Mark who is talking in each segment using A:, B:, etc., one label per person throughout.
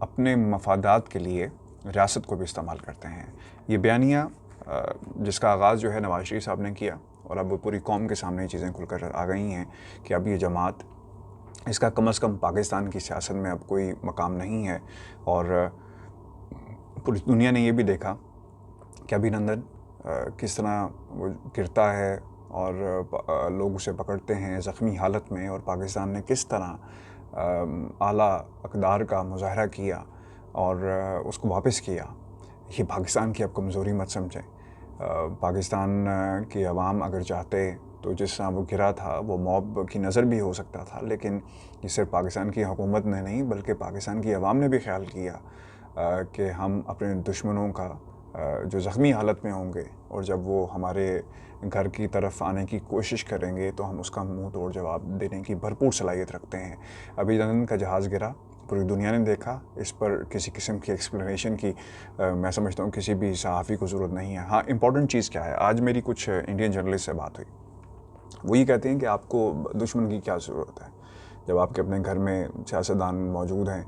A: اپنے مفادات کے لیے ریاست کو بھی استعمال کرتے ہیں۔ یہ بیانیہ جس کا آغاز جو ہے نواز شریف صاحب نے کیا، اور اب وہ پوری قوم کے سامنے یہ چیزیں کھل کر آ گئی ہیں کہ اب یہ جماعت، اس کا کم از کم پاکستان کی سیاست میں اب کوئی مقام نہیں ہے۔ اور پوری دنیا نے یہ بھی دیکھا کہ ابھینندن کس طرح وہ گرتا ہے اور لوگ اسے پکڑتے ہیں زخمی حالت میں، اور پاکستان نے کس طرح اعلیٰ اقدار کا مظاہرہ کیا اور اس کو واپس کیا۔ یہ پاکستان کی اب کمزوری مت سمجھیں۔ پاکستان کی عوام اگر چاہتے تو جس طرح وہ گرا تھا وہ موب کی نظر بھی ہو سکتا تھا، لیکن یہ صرف پاکستان کی حکومت نے نہیں بلکہ پاکستان کی عوام نے بھی خیال کیا کہ ہم اپنے دشمنوں کا جو زخمی حالت میں ہوں گے اور جب وہ ہمارے گھر کی طرف آنے کی کوشش کریں گے تو ہم اس کا منہ توڑ جواب دینے کی بھرپور صلاحیت رکھتے ہیں۔ ابھینندن کا جہاز گرا، پوری دنیا نے دیکھا، اس پر کسی قسم کی ایکسپلینیشن کی میں سمجھتا ہوں کسی بھی صحافی کو ضرورت نہیں ہے۔ ہاں، امپورٹنٹ چیز کیا ہے، آج میری کچھ انڈین جرنلسٹ سے بات ہوئی، وہ یہ کہتے ہیں کہ آپ کو دشمن کی کیا ضرورت ہے جب آپ کے اپنے گھر میں سیاستدان موجود ہیں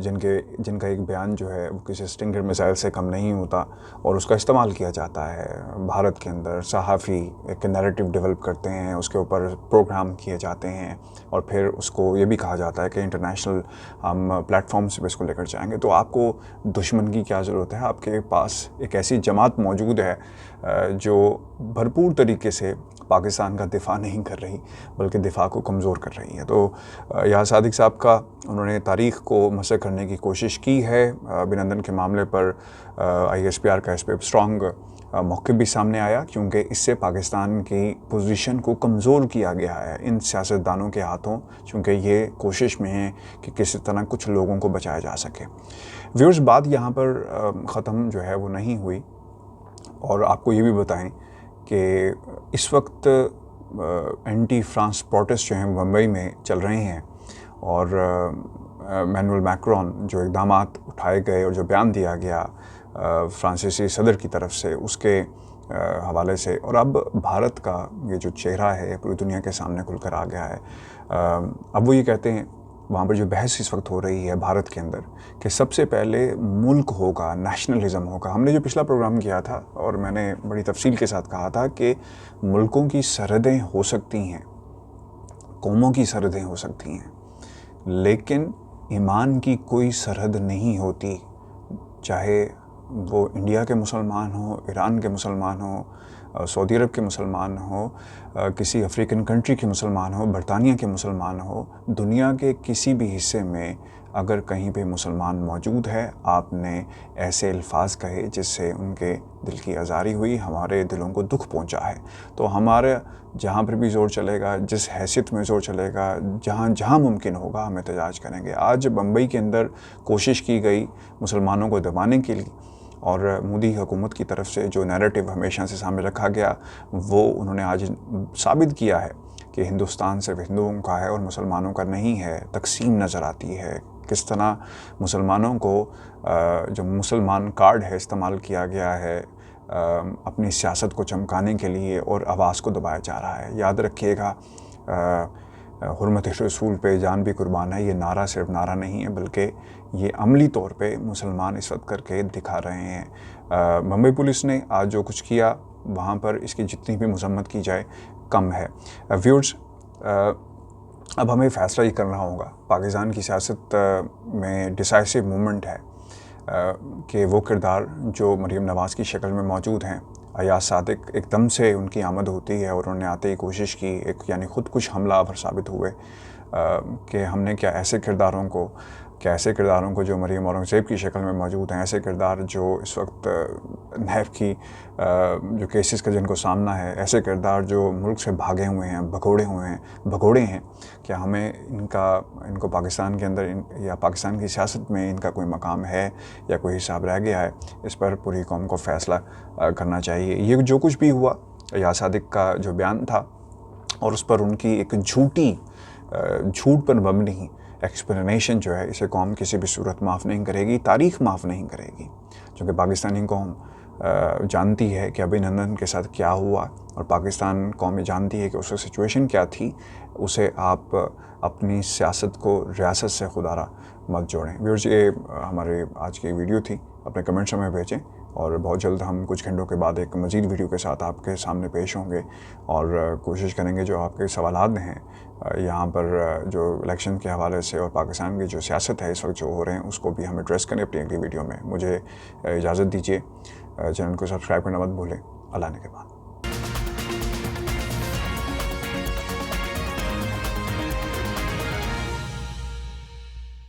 A: جن کا ایک بیان جو ہے وہ کسی اسٹنگر میزائل سے کم نہیں ہوتا، اور اس کا استعمال کیا جاتا ہے بھارت کے اندر۔ صحافی ایک نیریٹو ڈیولپ کرتے ہیں، اس کے اوپر پروگرام کیے جاتے ہیں، اور پھر اس کو یہ بھی کہا جاتا ہے کہ انٹرنیشنل ہم پلیٹ فارمس پہ اس کو لے کر جائیں گے۔ تو آپ کو دشمن کی کیا ضرورت ہے؟ آپ کے پاس ایک ایسی جماعت موجود ہے جو بھرپور طریقے سے پاکستان کا دفاع نہیں کر رہی بلکہ دفاع کو کمزور کر رہی ہے۔ تو یہاں صادق صاحب کا انہوں نے تاریخ کو مسح کرنے کی کوشش کی ہے۔ ابھینندن کے معاملے پر ISPR کا اس پہ اسٹرانگ موقف بھی سامنے آیا، کیونکہ اس سے پاکستان کی پوزیشن کو کمزور کیا گیا ہے ان سیاستدانوں کے ہاتھوں، چونکہ یہ کوشش میں ہیں کہ کسی طرح کچھ لوگوں کو بچایا جا سکے۔ ویورز، بات یہاں پر ختم جو ہے وہ نہیں ہوئی، اور آپ کو یہ بھی بتائیں کہ اس وقت اینٹی فرانس پروٹیسٹ جو ہیں ممبئی میں چل رہے ہیں، اور مینوئل میکرون جو اقدامات اٹھائے گئے اور جو بیان دیا گیا فرانسیسی صدر کی طرف سے اس کے حوالے سے، اور اب بھارت کا یہ جو چہرہ ہے پوری دنیا کے سامنے کھل کر آ گیا ہے۔ اب وہ یہ کہتے ہیں، وہاں پر جو بحث اس وقت ہو رہی ہے بھارت کے اندر، کہ سب سے پہلے ملک ہوگا، نیشنلزم ہوگا۔ ہم نے جو پچھلا پروگرام کیا تھا اور میں نے بڑی تفصیل کے ساتھ کہا تھا کہ ملکوں کی سرحدیں ہو سکتی ہیں، قوموں کی سرحدیں ہو سکتی ہیں، لیکن ایمان کی کوئی سرحد نہیں ہوتی، چاہے وہ انڈیا کے مسلمان ہوں، ایران کے مسلمان ہوں، سعودی عرب کے مسلمان ہوں، کسی افریقن کنٹری کے مسلمان ہوں، برطانیہ کے مسلمان ہوں، دنیا کے کسی بھی حصے میں اگر کہیں پہ مسلمان موجود ہے، آپ نے ایسے الفاظ کہے جس سے ان کے دل کی آزاری ہوئی، ہمارے دلوں کو دکھ پہنچا ہے، تو ہمارے جہاں پر بھی زور چلے گا، جس حیثیت میں زور چلے گا، جہاں ممکن ہوگا ہم احتجاج کریں گے۔ آج بمبئی کے اندر کوشش کی گئی مسلمانوں کو دبانے کے لیے، اور مودی حکومت کی طرف سے جو نیریٹو ہمیشہ سے سامنے رکھا گیا وہ انہوں نے آج ثابت کیا ہے کہ ہندوستان صرف ہندوؤں کا ہے اور مسلمانوں کا نہیں ہے۔ تقسیم نظر آتی ہے، کس طرح مسلمانوں کو جو مسلمان کارڈ ہے استعمال کیا گیا ہے اپنی سیاست کو چمکانے کے لیے، اور آواز کو دبایا جا رہا ہے۔ یاد رکھیے گا، حرمت رسول پہ جان بھی قربان ہے، یہ نعرہ صرف نعرہ نہیں ہے بلکہ یہ عملی طور پہ مسلمان اس وقت کر کے دکھا رہے ہیں۔ ممبئی پولیس نے آج جو کچھ کیا وہاں پر اس کی جتنی بھی مذمت کی جائے کم ہے۔ ویورز، اب ہمیں فیصلہ یہ کرنا ہوگا، پاکستان کی سیاست میں ڈیسائسو مومنٹ ہے کہ وہ کردار جو مریم نواز کی شکل میں موجود ہیں، ایاز صادق ایک دم سے ان کی آمد ہوتی ہے اور انہوں نے آتے ہی کوشش کی، ایک یعنی خود کچھ حملہ آور ثابت ہوئے کہ ہم نے ایسے کرداروں کو جو مریم اورنگزیب کی شکل میں موجود ہیں، ایسے کردار جو اس وقت نیب کی جو کیسز کا جن کو سامنا ہے، ایسے کردار جو ملک سے بھاگے ہوئے ہیں، بھگوڑے ہیں، کیا ہمیں ان کو پاکستان کے اندر یا پاکستان کی سیاست میں ان کا کوئی مقام ہے یا کوئی حساب رہ گیا ہے؟ اس پر پوری قوم کو فیصلہ کرنا چاہیے۔ یہ جو کچھ بھی ہوا، ایاز صادق کا جو بیان تھا اور اس پر ان کی ایک جھوٹ پر مبنی ایکسپلینیشن جو ہے، اسے قوم کسی بھی صورت معاف نہیں کرے گی، تاریخ معاف نہیں کرے گی، چونکہ پاکستانی قوم جانتی ہے کہ ابھینندن کے ساتھ کیا ہوا اور پاکستان قوم جانتی ہے کہ اس کی سچویشن کیا تھی، اسے آپ اپنی سیاست کو ریاست سے خدا مت جوڑیں۔ ویورز، یہ ہمارے آج کی ویڈیو تھی، اپنے کمنٹس ہمیں بھیجیں اور بہت جلد ہم کچھ گھنٹوں کے بعد ایک مزید ویڈیو کے ساتھ آپ کے سامنے پیش ہوں گے اور کوشش کریں گے جو آپ کے سوالات ہیں یہاں پر جو الیکشن کے حوالے سے اور پاکستان کی جو سیاست ہے اس وقت جو ہو رہے ہیں اس کو بھی ہم ایڈریس کریں اپنی اگلی ویڈیو میں۔ مجھے اجازت دیجیے، چینل کو سبسکرائب کرنا مت بھولیں۔ اللہ نے کے بعد